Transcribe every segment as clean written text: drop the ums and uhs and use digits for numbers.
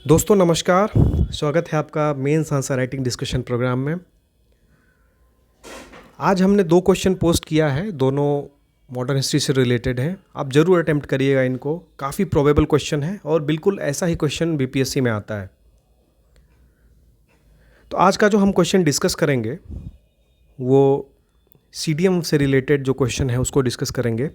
दोस्तों नमस्कार। स्वागत है आपका mains answer writing discussion programme में। आज हमने 2 क्वेश्चन पोस्ट किया है, दोनों मॉडर्न हिस्ट्री से रिलेटेड हैं। आप ज़रूर अटेम्प्ट करिएगा इनको, काफ़ी प्रोबेबल क्वेश्चन है और बिल्कुल ऐसा ही क्वेश्चन बीपीएससी में आता है। तो आज का जो हम क्वेश्चन डिस्कस करेंगे वो सीडीएम से रिलेटेड जो क्वेश्चन है उसको डिस्कस करेंगे।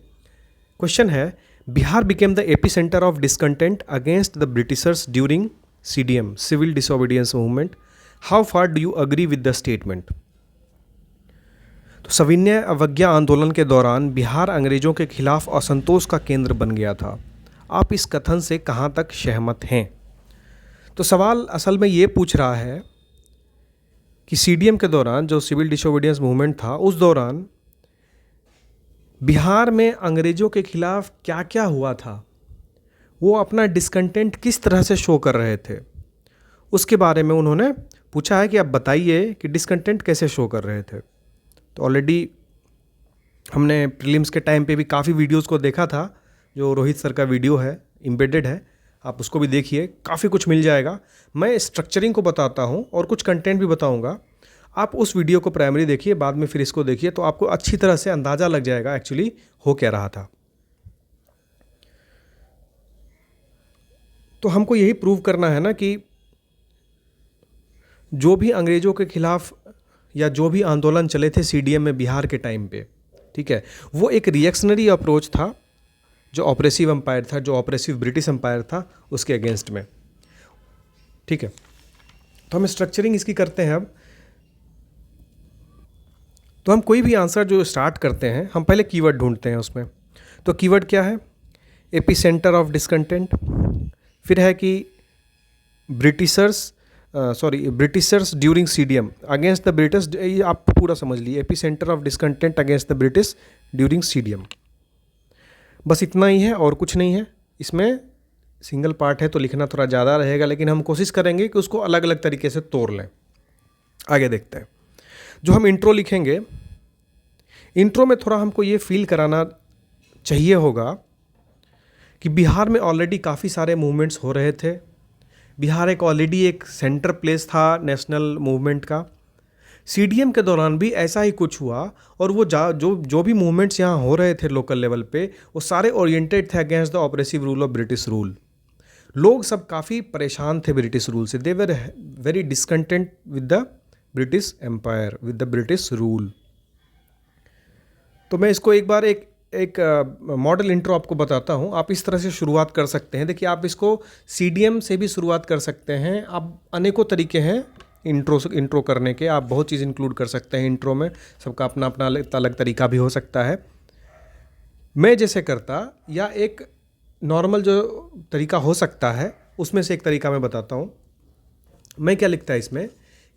क्वेश्चन है, Bihar became the epicentre of discontent against the britishers during CDM civil disobedience movement. How far do you agree with the statement? तो सविनय अवज्ञा आंदोलन के दौरान बिहार अंग्रेजों के खिलाफ असंतोष का केंद्र बन गया था। आप इस कथन से कहाँ तक सहमत हैं? तो सवाल असल में ये पूछ रहा है कि सीडीएम के दौरान जो सिविल डिसोबीडियंस मूवमेंट था उस दौरान बिहार में अंग्रेज़ों के खिलाफ क्या क्या हुआ था, वो अपना डिसकंटेंट किस तरह से शो कर रहे थे, उसके बारे में उन्होंने पूछा है कि आप बताइए कि डिसकंटेंट कैसे शो कर रहे थे। तो ऑलरेडी हमने प्रीलिम्स के टाइम पे भी काफ़ी वीडियोस को देखा था, जो रोहित सर का वीडियो है एम्बेडेड है, आप उसको भी देखिए, काफ़ी कुछ मिल जाएगा। मैं स्ट्रक्चरिंग को बताता हूँ और कुछ कंटेंट भी बताऊँगा। आप उस वीडियो को प्राइमरी देखिए, बाद में फिर इसको देखिए, तो आपको अच्छी तरह से अंदाज़ा लग जाएगा एक्चुअली हो क्या रहा था। तो हमको यही प्रूव करना है ना कि जो भी अंग्रेज़ों के खिलाफ या जो भी आंदोलन चले थे सीडीएम में बिहार के टाइम पे, ठीक है, वो एक रिएक्शनरी अप्रोच था जो ऑपरेसिव एम्पायर था, जो ऑपरेसिव ब्रिटिश एम्पायर था उसके अगेंस्ट में। ठीक है, तो हम स्ट्रक्चरिंग इसकी करते हैं अब। तो हम कोई भी आंसर जो स्टार्ट करते हैं हम पहले कीवर्ड ढूंढते हैं उसमें। तो कीवर्ड क्या है? एपी सेंटर ऑफ डिसकंटेंट, फिर है कि Britishers during CDM against the British. ये आप पूरा समझ लीजिए, AP centre of discontent against the British during CDM. बस इतना ही है और कुछ नहीं है इसमें। सिंगल पार्ट है तो लिखना थोड़ा ज़्यादा रहेगा, लेकिन हम कोशिश करेंगे कि उसको अलग अलग तरीके से तोड़ लें। आगे देखते हैं। जो हम इंट्रो लिखेंगे, इंट्रो में थोड़ा हमको ये फील कराना चाहिए होगा कि बिहार में ऑलरेडी काफ़ी सारे मूवमेंट्स हो रहे थे। बिहार ऑलरेडी एक सेंटर प्लेस था नेशनल मूवमेंट का। सीडीएम के दौरान भी ऐसा ही कुछ हुआ और वो जो भी मूवमेंट्स यहाँ हो रहे थे लोकल लेवल पे, वो सारे ओरिएंटेड थे against the oppressive rule of British rule. लोग सब काफ़ी परेशान थे ब्रिटिश रूल से। They were very discontent with the British empire, with the British rule. तो मैं इसको एक बार एक मॉडल इंट्रो आपको बताता हूँ। आप इस तरह से शुरुआत कर सकते हैं। देखिए, आप इसको सीडीएम से भी शुरुआत कर सकते हैं। आप अनेकों तरीके हैं इंट्रो करने के, आप बहुत चीज़ इंक्लूड कर सकते हैं इंट्रो में। सबका अपना अपना अलग तरीका भी हो सकता है। मैं जैसे करता या एक नॉर्मल जो तरीका हो सकता है उसमें से एक तरीका मैं बताता हूँ। मैं क्या लिखता है इसमें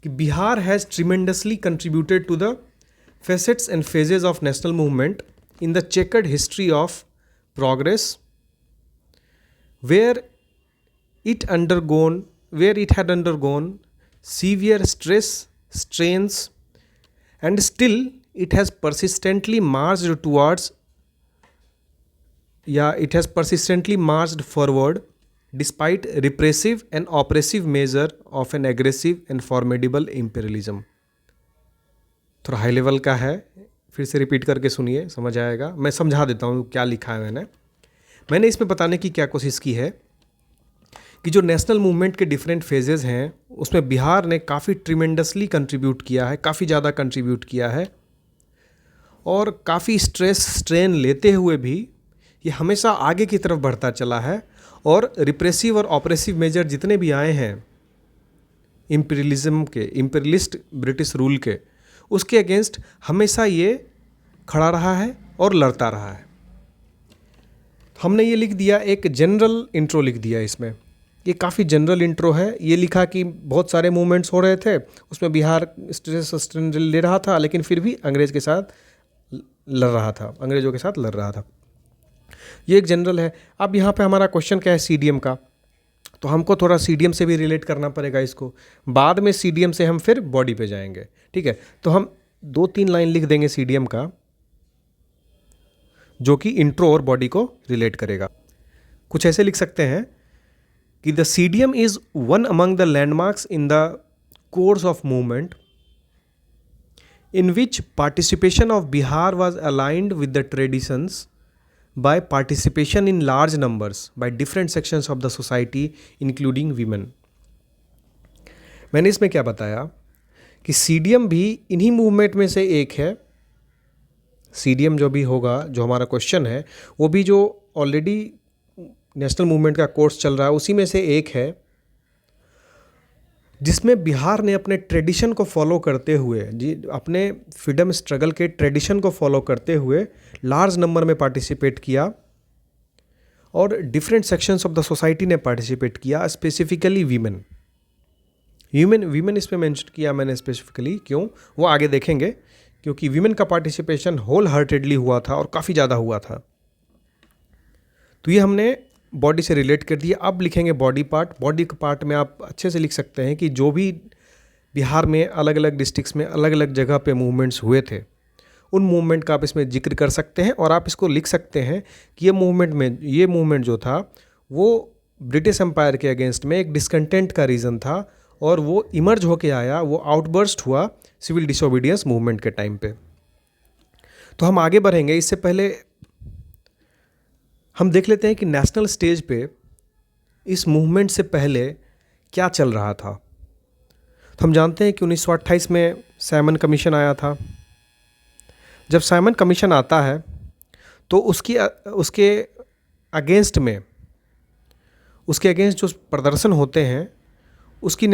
कि Bihar has tremendously contributed to the facets and phases of national movement in the checkered history of progress where it had undergone severe stress, strains, and still it has persistently marched forward despite repressive and oppressive measure of an aggressive and formidable imperialism। थोड़ा high level का है, फिर से repeat करके सुनिए, समझ आएगा। मैं समझा देता हूँ क्या लिखा है मैंने इसमें बताने की क्या कोशिश की है कि जो नेशनल मूवमेंट के डिफरेंट फेजेस हैं उसमें बिहार ने काफ़ी ट्रिमेंडसली कंट्रीब्यूट किया है, काफ़ी ज़्यादा कंट्रीब्यूट किया है, और काफ़ी स्ट्रेस स्ट्रेन लेते हुए भी ये हमेशा आगे की तरफ बढ़ता चला है। और रिप्रेसिव और ऑपरेसिव मेजर जितने भी आए हैं इंपीरियलिस्ट ब्रिटिश रूल के, उसके अगेंस्ट हमेशा ये खड़ा रहा है और लड़ता रहा है। हमने ये लिख दिया, एक जनरल इंट्रो लिख दिया इसमें। ये काफ़ी जनरल इंट्रो है। ये लिखा कि बहुत सारे मूवमेंट्स हो रहे थे, उसमें बिहार स्ट्रेस स्ट्रेन ले रहा था, लेकिन फिर भी अंग्रेज़ों के साथ लड़ रहा था। ये एक जनरल है। अब यहाँ पे हमारा क्वेश्चन क्या है सीडीएम का, तो हमको थोड़ा सीडीएम से भी रिलेट करना पड़ेगा इसको। बाद में सीडीएम से हम फिर बॉडी पे जाएंगे, ठीक है। तो हम 2-3 लाइन लिख देंगे सीडीएम का, जो कि इंट्रो और बॉडी को रिलेट करेगा। कुछ ऐसे लिख सकते हैं कि the CDM is one among the landmarks in the course of movement in which participation of Bihar was aligned with the traditions by participation in large numbers by different sections of the society including women. मैंने इसमें क्या बताया कि CDM भी इन्हीं movement में से एक है। सीडीएम जो भी होगा, जो हमारा क्वेश्चन है, वो भी जो ऑलरेडी नेशनल मूवमेंट का कोर्स चल रहा है उसी में से एक है, जिसमें बिहार ने अपने ट्रेडिशन को फॉलो करते हुए, जी अपने फ्रीडम स्ट्रगल के ट्रेडिशन को फॉलो करते हुए लार्ज नंबर में पार्टिसिपेट किया और different sections of the society ने पार्टिसिपेट किया, स्पेसिफिकली वीमेन। वीमेन इसमें मेंशन किया मैंने स्पेसिफिकली, क्यों वो आगे देखेंगे, क्योंकि वीमेन का पार्टिसिपेशन होल हार्टेडली हुआ था और काफ़ी ज़्यादा हुआ था। तो ये हमने बॉडी से रिलेट कर दिया। अब लिखेंगे बॉडी पार्ट। बॉडी के पार्ट में आप अच्छे से लिख सकते हैं कि जो भी बिहार में अलग अलग डिस्ट्रिक्ट्स में अलग अलग जगह पे मूवमेंट्स हुए थे, उन मूवमेंट का आप इसमें जिक्र कर सकते हैं और आप इसको लिख सकते हैं कि ये मूवमेंट जो था वो ब्रिटिश एम्पायर के अगेंस्ट में एक डिसकंटेंट का रीज़न था और वो इमर्ज होके आया, वो आउटबर्स्ट हुआ सिविल डिसोबीडियंस मूवमेंट के टाइम पे। तो हम आगे बढ़ेंगे, इससे पहले हम देख लेते हैं कि नेशनल स्टेज पे इस मूवमेंट से पहले क्या चल रहा था। तो हम जानते हैं कि 1928 में साइमन कमीशन आया था। जब साइमन कमीशन आता है तो उसके अगेंस्ट जो प्रदर्शन होते हैं उसका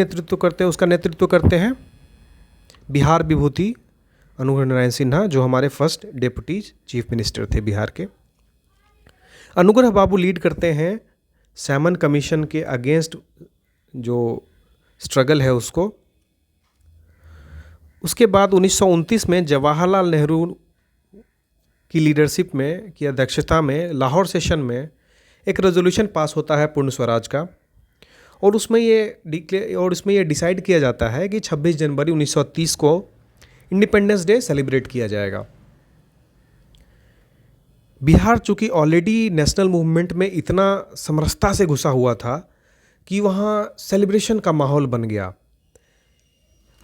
नेतृत्व करते हैं बिहार विभूति अनुग्रह नारायण सिन्हा, जो हमारे फर्स्ट डेप्यूटी चीफ मिनिस्टर थे बिहार के। अनुग्रह बाबू लीड करते हैं साइमन कमीशन के अगेंस्ट जो स्ट्रगल है उसको। उसके बाद 1929 में जवाहरलाल नेहरू की लीडरशिप में, की अध्यक्षता में लाहौर सेशन में एक रेजोल्यूशन पास होता है पूर्ण स्वराज का, और उसमें ये डिसाइड किया जाता है कि 26 जनवरी 1930 को इंडिपेंडेंस डे सेलिब्रेट किया जाएगा। बिहार चूँकि ऑलरेडी नेशनल मूवमेंट में इतना समरसता से घुसा हुआ था कि वहाँ सेलिब्रेशन का माहौल बन गया।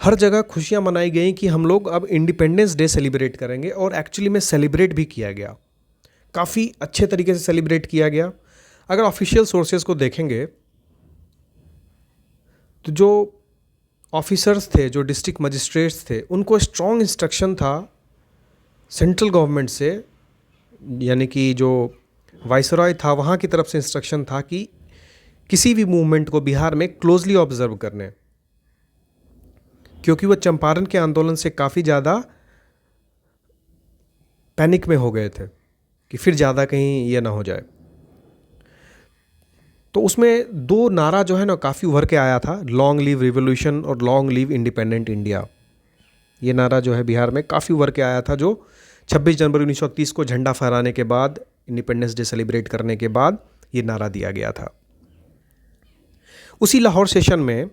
हर जगह खुशियाँ मनाई गई कि हम लोग अब इंडिपेंडेंस डे सेलिब्रेट करेंगे, और एक्चुअली में सेलिब्रेट भी किया गया, काफ़ी अच्छे तरीके से सेलिब्रेट किया गया। अगर ऑफिशियल सोर्सेज को देखेंगे तो जो ऑफिसर्स थे, जो डिस्ट्रिक्ट मजिस्ट्रेट्स थे, उनको स्ट्रॉन्ग इंस्ट्रक्शन था सेंट्रल गवर्नमेंट से, यानी कि जो वाइसरॉय था वहाँ की तरफ से इंस्ट्रक्शन था कि किसी भी मूवमेंट को बिहार में क्लोजली ऑब्जर्व करने, क्योंकि वो चंपारण के आंदोलन से काफ़ी ज़्यादा पैनिक में हो गए थे कि फिर ज़्यादा कहीं ये ना हो जाए। तो उसमें दो नारा जो है ना काफ़ी उभर के आया था, लॉन्ग लिव रिवोल्यूशन और लॉन्ग लिव इंडिपेंडेंट इंडिया। ये नारा जो है बिहार में काफ़ी उभर के आया था, जो 26 जनवरी 1930 को झंडा फहराने के बाद, इंडिपेंडेंस डे सेलिब्रेट करने के बाद ये नारा दिया गया था। उसी लाहौर सेशन में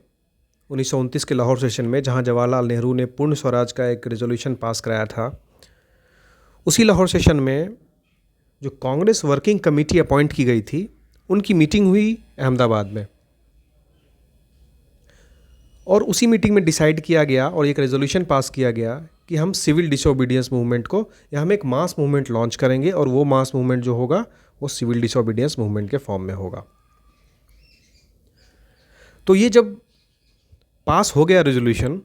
1929 के लाहौर सेशन में, जहां जवाहरलाल नेहरू ने पूर्ण स्वराज का एक रेजोल्यूशन पास कराया था, उसी लाहौर सेशन में जो कांग्रेस वर्किंग कमेटी अपॉइंट की गई थी, उनकी मीटिंग हुई अहमदाबाद में, और उसी मीटिंग में डिसाइड किया गया और एक रेजोल्यूशन पास किया गया कि हम सिविल डिसोबीडियंस मूवमेंट को, या हम एक मास मूवमेंट लॉन्च करेंगे, और वो मास मूवमेंट जो होगा वो सिविल डिसोबीडियंस मूवमेंट के फॉर्म में होगा। तो ये जब पास हो गया रेजोल्यूशन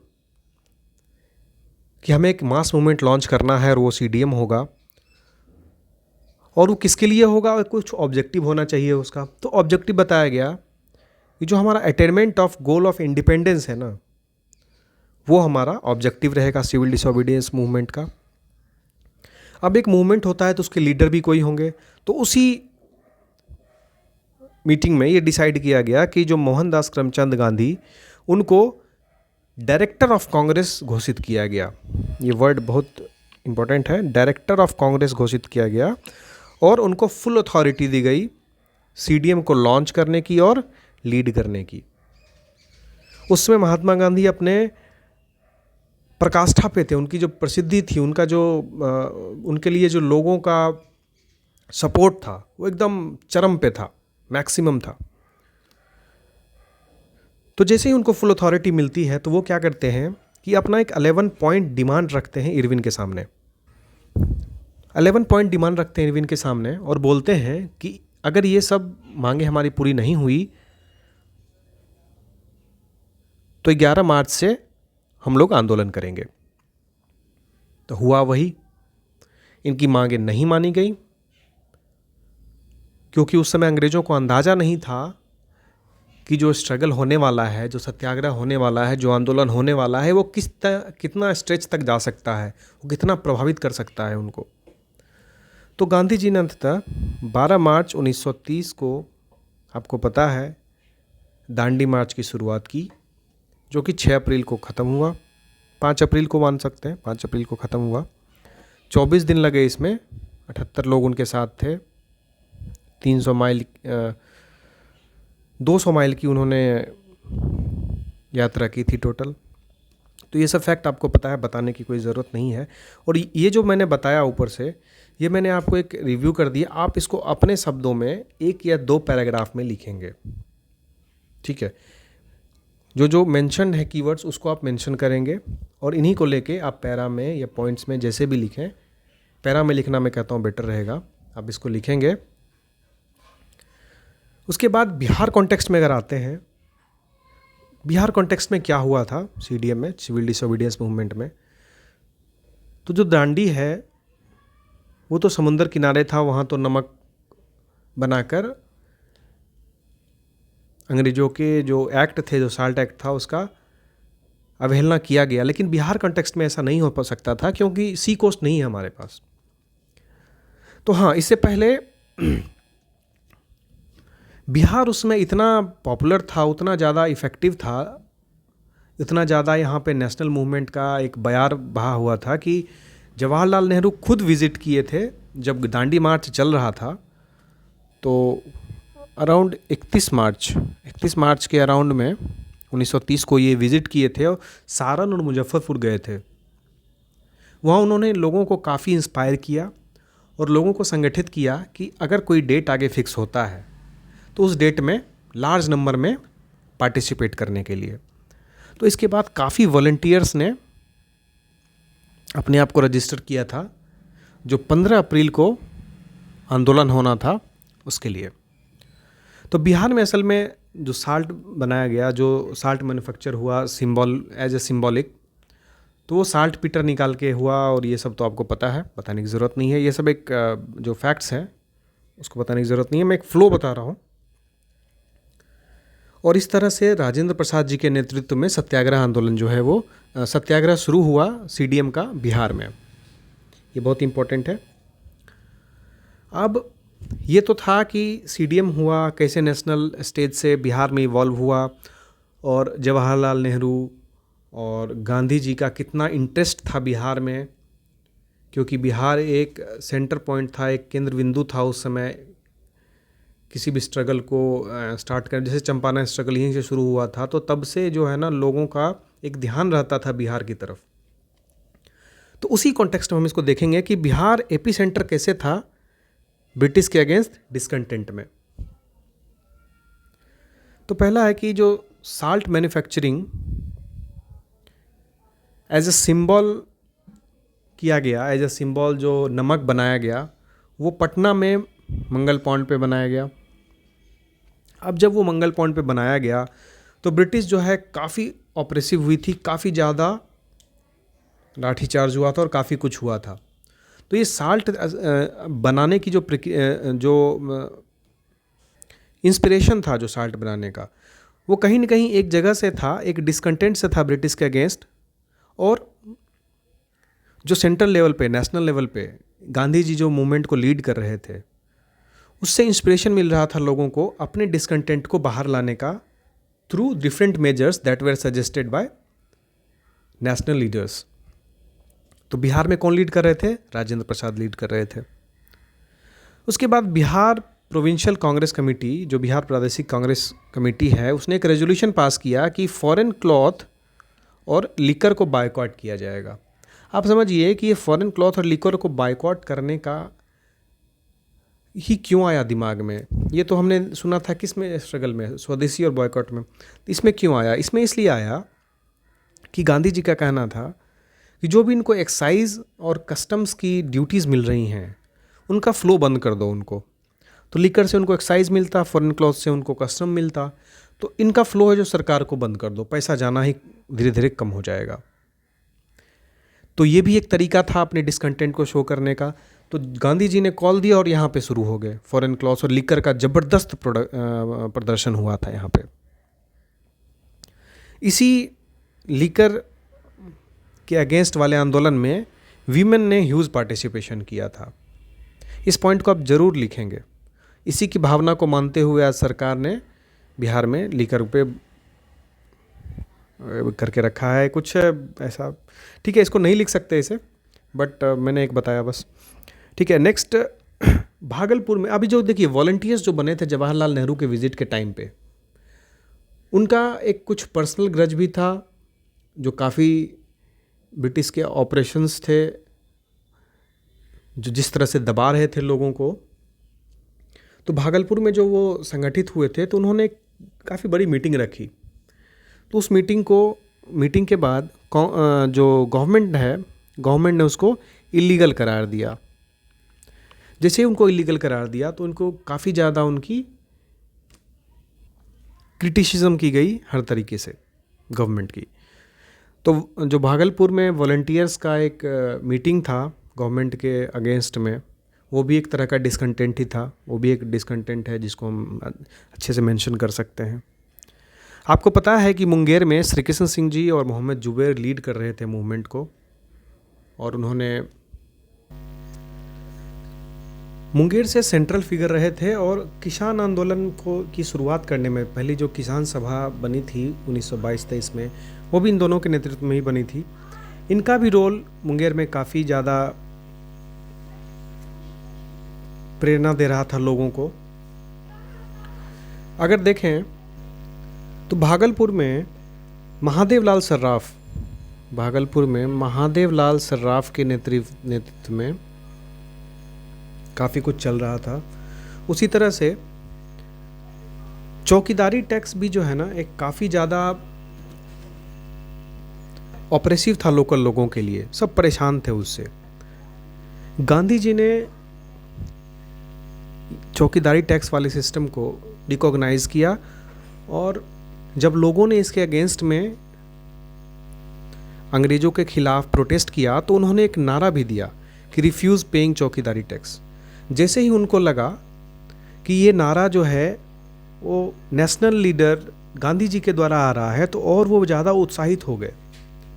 कि हमें एक मास मूवमेंट लॉन्च करना है और वो सीडीएम होगा, और वो किसके लिए होगा और कुछ ऑब्जेक्टिव होना चाहिए उसका। तो ऑब्जेक्टिव बताया गया कि जो हमारा attainment of goal of independence है ना, वो हमारा ऑब्जेक्टिव रहेगा सिविल डिसोबीडियंस मूवमेंट का। अब एक मूवमेंट होता है तो उसके लीडर भी कोई होंगे, तो उसी मीटिंग में ये डिसाइड किया गया कि जो मोहनदास करमचंद गांधी, उनको डायरेक्टर ऑफ कांग्रेस घोषित किया गया। ये वर्ड बहुत इंपॉर्टेंट है, डायरेक्टर ऑफ कांग्रेस घोषित किया गया, और उनको फुल अथॉरिटी दी गई सीडीएम को लॉन्च करने की और लीड करने की। उसमें महात्मा गांधी अपने प्रकाष्ठा पे थे, उनकी जो प्रसिद्धि थी, उनका जो उनके लिए जो लोगों का सपोर्ट था वो एकदम चरम पे था, मैक्सिमम था। तो जैसे ही उनको फुल अथॉरिटी मिलती है तो वो क्या करते हैं कि अपना एक 11 पॉइंट डिमांड रखते हैं इरविन के सामने। 11 पॉइंट डिमांड रखते हैं इरविन के सामने और बोलते हैं कि अगर ये सब मांगे हमारी पूरी नहीं हुई तो 11 मार्च से हम लोग आंदोलन करेंगे। तो हुआ वही, इनकी मांगे नहीं मानी गई, क्योंकि उस समय अंग्रेज़ों को अंदाज़ा नहीं था कि जो स्ट्रगल होने वाला है, जो सत्याग्रह होने वाला है, जो आंदोलन होने वाला है, वो कितना स्ट्रेच तक जा सकता है, वो कितना प्रभावित कर सकता है उनको। तो गांधी जी ने अंततः 12 मार्च 1930 को, आपको पता है, दांडी मार्च की शुरुआत की, जो कि 6 अप्रैल को ख़त्म हुआ। 5 अप्रैल को मान सकते हैं, 5 अप्रैल को ख़त्म हुआ। 24 दिन लगे इसमें, 78 लोग उनके साथ थे। 200 माइल की उन्होंने यात्रा की थी टोटल। तो ये सब फैक्ट आपको पता है, बताने की कोई ज़रूरत नहीं है। और ये जो मैंने बताया ऊपर से, ये मैंने आपको एक रिव्यू कर दिया। आप इसको अपने शब्दों में 1 या 2 पैराग्राफ में लिखेंगे, ठीक है। जो मेंशन है कीवर्ड्स, उसको आप मेंशन करेंगे और इन्हीं को लेके आप पैरा में या पॉइंट्स में जैसे भी लिखें, पैरा में लिखना मैं कहता हूँ बेटर रहेगा, आप इसको लिखेंगे। उसके बाद बिहार कॉन्टेक्स्ट में अगर आते हैं, बिहार कॉन्टेक्स्ट में क्या हुआ था सीडीएम में, सिविल डिसोबीडियंस मूवमेंट में, तो जो दांडी है वो तो समुंदर किनारे था, वहाँ तो नमक बनाकर अंग्रेज़ों के जो एक्ट थे, जो साल्ट एक्ट था, उसका अवहेलना किया गया। लेकिन बिहार कॉन्टेक्स्ट में ऐसा नहीं हो सकता था, क्योंकि सी कोस्ट नहीं है हमारे पास। तो हाँ, इससे पहले बिहार उसमें इतना पॉपुलर था, उतना ज़्यादा इफ़ेक्टिव था, इतना ज़्यादा यहाँ पे नेशनल मूवमेंट का एक बयार बहा हुआ था कि जवाहरलाल नेहरू खुद विज़िट किए थे जब दांडी मार्च चल रहा था। तो अराउंड 31 मार्च के अराउंड में 1930 को ये विज़िट किए थे और सारण और मुजफ्फरपुर गए थे। वहाँ उन्होंने लोगों को काफ़ी इंस्पायर किया और लोगों को संगठित किया कि अगर कोई डेट आगे फिक्स होता है तो उस डेट में लार्ज नंबर में पार्टिसिपेट करने के लिए। तो इसके बाद काफ़ी वॉलंटियर्स ने अपने आप को रजिस्टर किया था, जो 15 अप्रैल को आंदोलन होना था उसके लिए। तो बिहार में असल में जो साल्ट बनाया गया, जो साल्ट मैन्युफैक्चर हुआ एज ए सिंबॉलिक, तो वो साल्ट पीटर निकाल के हुआ और ये सब तो आपको पता है, बताने की ज़रूरत नहीं है। ये सब एक जो फैक्ट्स हैं उसको बताने की ज़रूरत नहीं है, मैं एक फ़्लो बता रहा हूँ। और इस तरह से राजेंद्र प्रसाद जी के नेतृत्व में सत्याग्रह आंदोलन जो है वो सत्याग्रह शुरू हुआ सीडीएम का बिहार में। ये बहुत इम्पोर्टेंट है। अब ये तो था कि सीडीएम हुआ, कैसे नेशनल स्टेज से बिहार में इवॉल्व हुआ और जवाहरलाल नेहरू और गांधी जी का कितना इंटरेस्ट था बिहार में, क्योंकि बिहार एक सेंटर पॉइंट था, एक केंद्र बिंदु था उस समय किसी भी स्ट्रगल को स्टार्ट कर। जैसे चंपारण स्ट्रगल यहीं से शुरू हुआ था, तो तब से जो है ना लोगों का एक ध्यान रहता था बिहार की तरफ। तो उसी कॉन्टेक्स्ट में हम इसको देखेंगे कि बिहार एपी सेंटर कैसे था ब्रिटिश के अगेंस्ट डिस्कंटेंट में। तो पहला है कि जो salt manufacturing as a symbol किया गया, एज ए सिंबल जो नमक बनाया गया, वो पटना में मंगल पॉइंट पे बनाया गया। अब जब वो मंगल पॉइंट पे बनाया गया तो ब्रिटिश जो है काफ़ी ऑपरेसिव हुई थी, काफ़ी ज़्यादा लाठीचार्ज हुआ था और काफ़ी कुछ हुआ था। तो ये साल्ट बनाने की जो इंस्पिरेशन था, जो साल्ट बनाने का, वो कहीं ना कहीं एक जगह से था, एक डिस्कंटेंट से था ब्रिटिश के अगेंस्ट। और जो सेंट्रल लेवल पे, नेशनल लेवल पे गांधी जी जो मूवमेंट को लीड कर रहे थे, उससे इंस्पिरेशन मिल रहा था लोगों को अपने डिस्कंटेंट को बाहर लाने का through different measures that were suggested by national leaders. तो बिहार में कौन लीड कर रहे थे? राजेंद्र प्रसाद लीड कर रहे थे। उसके बाद बिहार प्रोविंशियल कांग्रेस कमेटी, जो बिहार प्रादेशिक कांग्रेस कमेटी है, उसने एक रेजोल्यूशन पास किया कि फॉरेन क्लॉथ और लिकर को बायकॉट किया जाएगा। आप समझिए कि ये फॉरेन क्लॉथ और लिकर को बायकॉट करने का ही क्यों आया दिमाग में? ये तो हमने सुना था किस में स्ट्रगल में, स्वदेशी और बॉयकॉट में। इसमें क्यों आया? इसमें इसलिए आया कि गांधी जी का कहना था कि जो भी इनको एक्साइज और कस्टम्स की ड्यूटीज़ मिल रही हैं उनका फ़्लो बंद कर दो उनको। तो लीकर से उनको एक्साइज मिलता, फॉरेन क्लॉथ से उनको कस्टम मिलता, तो इनका फ़्लो है जो सरकार को बंद कर दो, पैसा जाना ही धीरे धीरे कम हो जाएगा। तो ये भी एक तरीका था अपने डिसकंटेंट को शो करने का। तो गांधी जी ने कॉल दिया और यहाँ पे शुरू हो गए फॉरेन क्लॉथ और लीकर का ज़बरदस्त प्रदर्शन हुआ था यहाँ पे। इसी लीकर के अगेंस्ट वाले आंदोलन में वीमेन ने ह्यूज पार्टिसिपेशन किया था। इस पॉइंट को आप ज़रूर लिखेंगे। इसी की भावना को मानते हुए आज सरकार ने बिहार में लीकर पे करके रखा है कुछ ऐसा। ठीक है, इसको नहीं लिख सकते इसे, बट मैंने एक बताया बस। ठीक है, नेक्स्ट भागलपुर में अभी जो देखिए वॉलंटियर्स जो बने थे जवाहरलाल नेहरू के विजिट के टाइम पे, उनका एक कुछ पर्सनल ग्रज भी था, जो काफ़ी ब्रिटिश के ऑपरेशंस थे जो जिस तरह से दबा रहे थे लोगों को। तो भागलपुर में जो वो संगठित हुए थे तो उन्होंने काफ़ी बड़ी मीटिंग रखी। तो उस मीटिंग के बाद जो गवर्नमेंट ने उसको इलीगल करार दिया। जैसे ही उनको इलीगल करार दिया तो उनको काफ़ी ज़्यादा उनकी क्रिटिसिज्म की गई हर तरीके से गवर्नमेंट की। तो जो भागलपुर में वॉलंटियर्स का एक मीटिंग था गवर्नमेंट के अगेंस्ट में, वो भी एक तरह का डिसकंटेंट ही था। वो भी एक डिसकंटेंट है जिसको हम अच्छे से मेंशन कर सकते हैं। आपको पता है कि मुंगेर में श्री कृष्ण सिंह जी और मोहम्मद जुबैर लीड कर रहे थे मूवमेंट को, और उन्होंने मुंगेर से सेंट्रल फिगर रहे थे। और किसान आंदोलन की शुरुआत करने में पहली जो किसान सभा बनी थी 1922-23 में, वो भी इन दोनों के नेतृत्व में ही बनी थी। इनका भी रोल मुंगेर में काफ़ी ज़्यादा प्रेरणा दे रहा था लोगों को। अगर देखें तो भागलपुर में महादेव लाल सर्राफ के नेतृत्व में काफ़ी कुछ चल रहा था। उसी तरह से चौकीदारी टैक्स भी जो है ना, एक काफ़ी ज़्यादा ऑपरेसिव था लोकल लोगों के लिए, सब परेशान थे उससे। गांधी जी ने चौकीदारी टैक्स वाले सिस्टम को रिकॉग्नाइज किया, और जब लोगों ने इसके अगेंस्ट में अंग्रेज़ों के खिलाफ प्रोटेस्ट किया तो उन्होंने एक नारा भी दिया कि रिफ्यूज़ पेइंग चौकीदारी टैक्स। जैसे ही उनको लगा कि ये नारा जो है वो नेशनल लीडर गांधी जी के द्वारा आ रहा है, तो और वो ज़्यादा उत्साहित हो गए।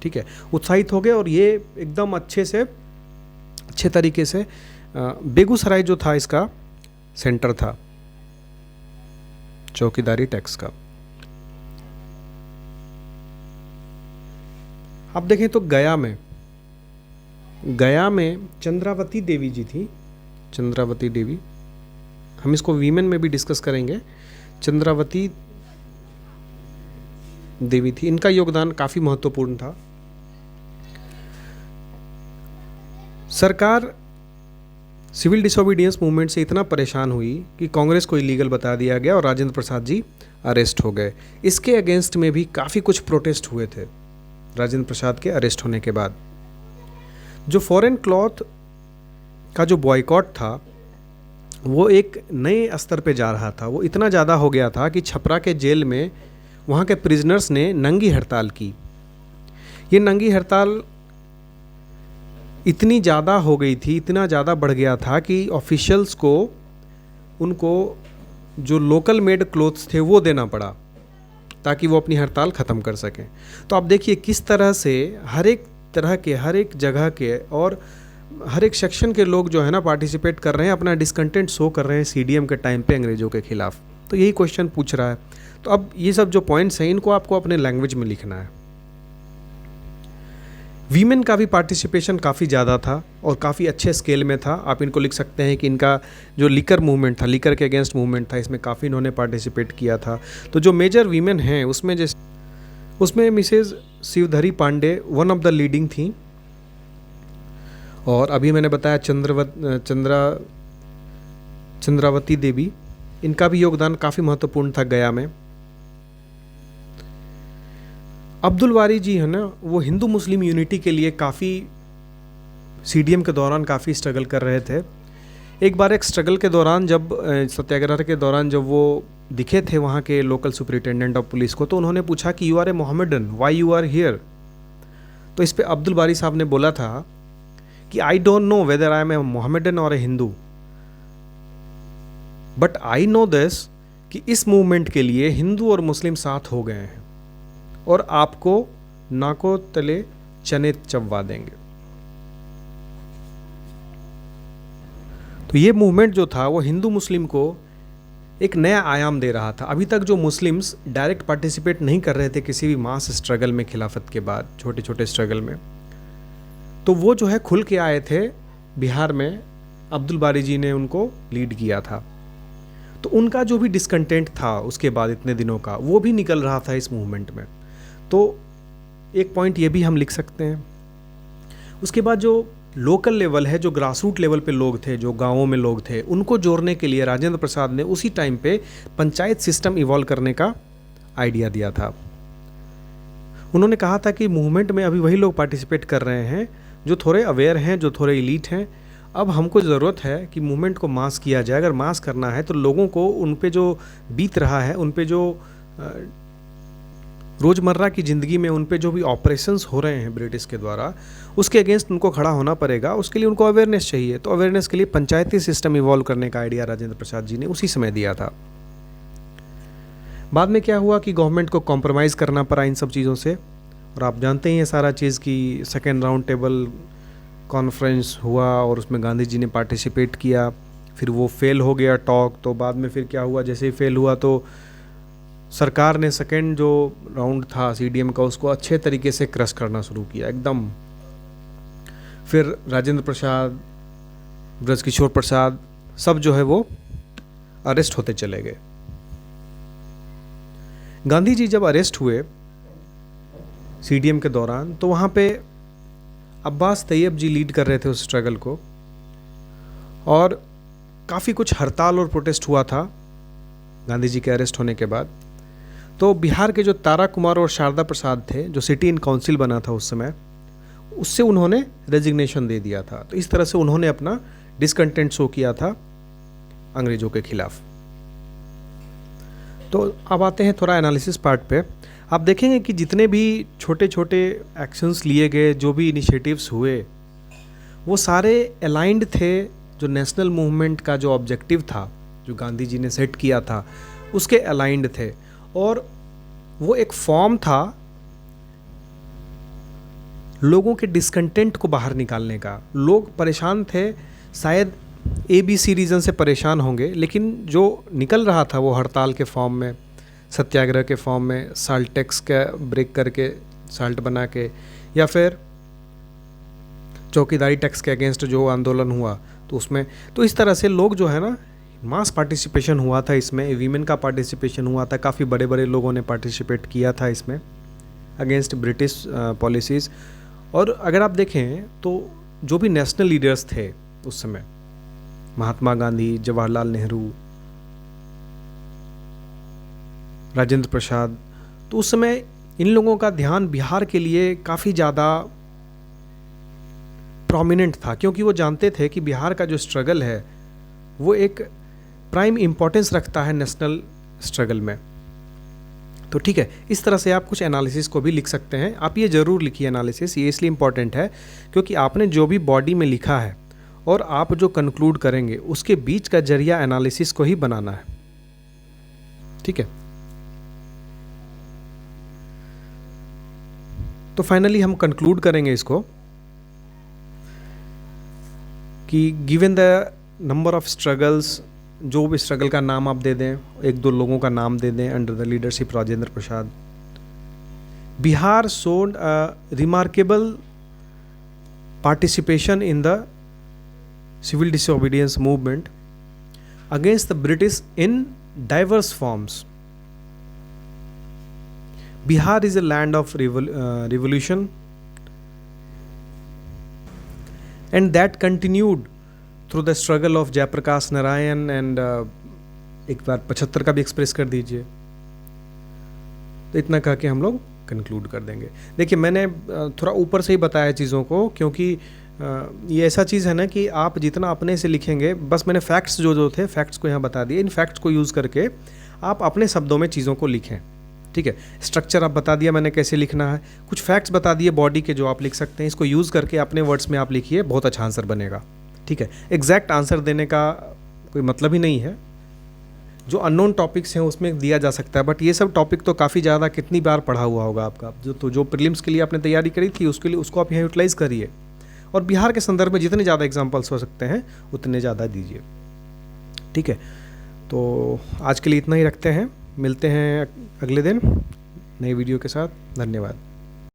ठीक है, उत्साहित हो गए, और ये एकदम अच्छे तरीके से बेगूसराय जो था इसका सेंटर था चौकीदारी टैक्स का। आप देखें तो गया में चंद्रावती देवी जी थी, चंद्रावती देवी, हम इसको वीमेन में भी डिस्कस करेंगे। चंद्रावती देवी थी, इनका योगदान काफ़ी महत्वपूर्ण था। सरकार सिविल डिसोबीडियंस मूवमेंट से इतना परेशान हुई कि कांग्रेस को इलीगल बता दिया गया और राजेंद्र प्रसाद जी अरेस्ट हो गए। इसके अगेंस्ट में भी काफ़ी कुछ प्रोटेस्ट हुए थे राजेंद्र प्रसाद के अरेस्ट होने के बाद। जो फॉरेन क्लॉथ का जो बॉयकॉट था वो एक नए स्तर पे जा रहा था। वो इतना ज़्यादा हो गया था कि छपरा के जेल में वहाँ के प्रिजनर्स ने नंगी हड़ताल की। ये नंगी हड़ताल इतनी ज़्यादा हो गई थी, इतना ज़्यादा बढ़ गया था कि ऑफिशियल्स को उनको जो लोकल मेड क्लोथ्स थे वो देना पड़ा ताकि वो अपनी हड़ताल ख़त्म कर सकें। तो आप देखिए किस तरह से हर एक तरह के, हर एक जगह के और हर एक सेक्शन के लोग जो है ना पार्टिसिपेट कर रहे हैं, अपना डिसकंटेंट शो कर रहे हैं सीडीएम के टाइम पे अंग्रेज़ों के ख़िलाफ़। तो यही क्वेश्चन पूछ रहा है। तो अब ये सब जो पॉइंट्स हैं इनको आपको अपने लैंग्वेज में लिखना है। वीमेन का भी पार्टिसिपेशन काफ़ी ज़्यादा था और काफ़ी अच्छे स्केल में था। आप इनको लिख सकते हैं कि इनका जो लीकर मूवमेंट था, लीकर के अगेंस्ट मूवमेंट था, इसमें काफ़ी इन्होंने पार्टिसिपेट किया था। तो जो मेजर वीमेन हैं उसमें Mrs Shivdhari Pandey one of the leading थी। चंद्रावती देवी, इनका भी योगदान काफ़ी महत्वपूर्ण था गया में। अब्दुल बारी जी है ना, वो हिंदू मुस्लिम यूनिटी के लिए काफ़ी सीडीएम के दौरान काफ़ी स्ट्रगल कर रहे थे। एक बार एक स्ट्रगल के दौरान, जब सत्याग्रह के दौरान जब वो दिखे थे वहाँ के लोकल सुपरिटेंडेंट ऑफ पुलिस को, तो उन्होंने पूछा कि you are a Mohammedan, why you are here. तो इस पे अब्दुल बारी साहब ने बोला था कि I don't know whether I am a Mohammedan और a Hindu, but I know this कि इस मूवमेंट के लिए हिंदू और मुस्लिम साथ हो गए हैं और आपको नाको तले चने चबवा देंगे। तो ये मूवमेंट जो था वो हिंदू मुस्लिम को एक नया आयाम दे रहा था। अभी तक जो मुस्लिम्स डायरेक्ट पार्टिसिपेट नहीं कर रहे थे किसी भी मास स्ट्रगल में खिलाफत के बाद, छोटे छोटे स्ट्रगल में, तो वो जो है खुल के आए थे बिहार में। अब्दुल बारी जी ने उनको लीड किया था, तो उनका जो भी डिसकंटेंट था उसके बाद इतने दिनों का, वो भी निकल रहा था इस मूवमेंट में। तो एक पॉइंट ये भी हम लिख सकते हैं। उसके बाद जो लोकल लेवल है, जो ग्रास रूट लेवल पे लोग थे, जो गांवों में लोग थे, उनको जोड़ने के लिए राजेंद्र प्रसाद ने उसी टाइम पे पंचायत सिस्टम इवॉल्व करने का आइडिया दिया था। उन्होंने कहा था कि मूवमेंट में अभी वही लोग पार्टिसिपेट कर रहे हैं जो थोड़े अवेयर हैं, जो थोड़े इलीट हैं। अब हमको ज़रूरत है कि मूवमेंट को मास किया जाए। अगर मास करना है तो लोगों को उन पे जो बीत रहा है, उन पे जो रोज़मर्रा की ज़िंदगी में उन पे जो भी ऑपरेशंस हो रहे हैं ब्रिटिश के द्वारा, उसके अगेंस्ट उनको खड़ा होना पड़ेगा। उसके लिए उनको अवेयरनेस चाहिए। तो अवेयरनेस के लिए पंचायती सिस्टम इवॉल्व करने का आइडिया राजेंद्र प्रसाद जी ने उसी समय दिया था। बाद में क्या हुआ कि गवर्नमेंट को कॉम्प्रोमाइज़ करना पड़ा इन सब चीज़ों से, और आप जानते ही हैं सारा चीज़ कि सेकेंड राउंड टेबल कॉन्फ्रेंस हुआ और उसमें गांधी जी ने पार्टिसिपेट किया। फिर वो फेल हो गया टॉक। तो बाद में फिर क्या हुआ, जैसे ही फेल हुआ तो सरकार ने सेकेंड जो राउंड था सीडीएम का, उसको अच्छे तरीके से क्रश करना शुरू किया एकदम। फिर राजेंद्र प्रसाद, ब्रजकिशोर प्रसाद, सब जो है वो अरेस्ट होते चले गए। गांधी जी जब अरेस्ट हुए सीडीएम के दौरान, तो वहाँ पे अब्बास तैयब जी लीड कर रहे थे उस स्ट्रगल को, और काफ़ी कुछ हड़ताल और प्रोटेस्ट हुआ था गांधी जी के अरेस्ट होने के बाद। तो बिहार के जो तारा कुमार और शारदा प्रसाद थे, जो सिटी इन काउंसिल बना था उस समय, उससे उन्होंने रेजिग्नेशन दे दिया था। तो इस तरह से उन्होंने अपना डिसकंटेंट शो किया था अंग्रेज़ों के खिलाफ। तो अब आते हैं थोड़ा एनालिसिस पार्ट पे। आप देखेंगे कि जितने भी छोटे छोटे एक्शंस लिए गए, जो भी इनिशिएटिव्स हुए, वो सारे अलाइंड थे जो नेशनल मूवमेंट का जो ऑब्जेक्टिव था, जो गांधी जी ने सेट किया था, उसके अलाइंड थे। और वो एक फॉर्म था लोगों के डिसकंटेंट को बाहर निकालने का। लोग परेशान थे, शायद ABC रीज़न से परेशान होंगे, लेकिन जो निकल रहा था वो हड़ताल के फॉर्म में, सत्याग्रह के फॉर्म में, साल्ट टैक्स का ब्रेक करके, साल्ट बना के, या फिर चौकीदारी टैक्स के अगेंस्ट जो आंदोलन हुआ तो उसमें, तो इस तरह से लोग जो है ना, मास पार्टिसिपेशन हुआ था इसमें। वीमेन का पार्टिसिपेशन हुआ था, काफ़ी बड़े बड़े लोगों ने पार्टिसिपेट किया था इसमें अगेंस्ट ब्रिटिश पॉलिसीज़। और अगर आप देखें तो जो भी नेशनल लीडर्स थे उस समय, महात्मा गांधी, जवाहरलाल नेहरू, राजेंद्र प्रसाद, तो उस समय इन लोगों का ध्यान बिहार के लिए काफ़ी ज़्यादा प्रोमिनेंट था, क्योंकि वो जानते थे कि बिहार का जो स्ट्रगल है वो एक प्राइम इम्पोर्टेंस रखता है नेशनल स्ट्रगल में। तो ठीक है, इस तरह से आप कुछ एनालिसिस को भी लिख सकते हैं। आप ये ज़रूर लिखिए एनालिसिस, ये इसलिए इम्पॉर्टेंट है क्योंकि आपने जो भी बॉडी में लिखा है और आप जो कंक्लूड करेंगे उसके बीच का जरिया एनालिसिस को ही बनाना है। ठीक है, तो फाइनली हम कंक्लूड करेंगे इसको कि given the number of struggles, जो भी स्ट्रगल का नाम आप दे दें, एक दो लोगों का नाम दे दें under the leadership Rajendra Prasad, Bihar showed a remarkable participation in the civil disobedience movement against the British in diverse forms. Bihar is a land of revolution, and that continued through the struggle of Jayaprakash Narayan and एक बार 75 का भी express कर दीजिए। तो इतना कह के हम लोग कंक्लूड कर देंगे। देखिए मैंने थोड़ा ऊपर से ही बताया चीज़ों को, क्योंकि ये ऐसा चीज़ है ना कि आप जितना अपने से लिखेंगे, बस मैंने फैक्ट्स जो थे फैक्ट्स को यहाँ बता दिए, इन फैक्ट्स को यूज़ करके आप अपने शब्दों में चीज़ों को लिखें। ठीक है, स्ट्रक्चर आप बता दिया मैंने कैसे लिखना है, कुछ फैक्ट्स बता दिए बॉडी के जो आप लिख सकते हैं, इसको यूज़ करके अपने वर्ड्स में आप लिखिए, बहुत अच्छा आंसर बनेगा। ठीक है, एग्जैक्ट आंसर देने का कोई मतलब ही नहीं है, जो अननोन टॉपिक्स हैं उसमें दिया जा सकता है, बट ये सब टॉपिक तो काफ़ी ज़्यादा कितनी बार पढ़ा हुआ होगा आपका, जो प्रीलिम्स के लिए आपने तैयारी करी थी उसके लिए उसको आप यहाँ यूटिलाइज़ करिए, और बिहार के संदर्भ में जितने ज़्यादा एग्जाम्पल्स हो सकते हैं उतने ज़्यादा दीजिए। ठीक है, तो आज के लिए इतना ही रखते हैं, मिलते हैं अगले दिन नई वीडियो के साथ। धन्यवाद।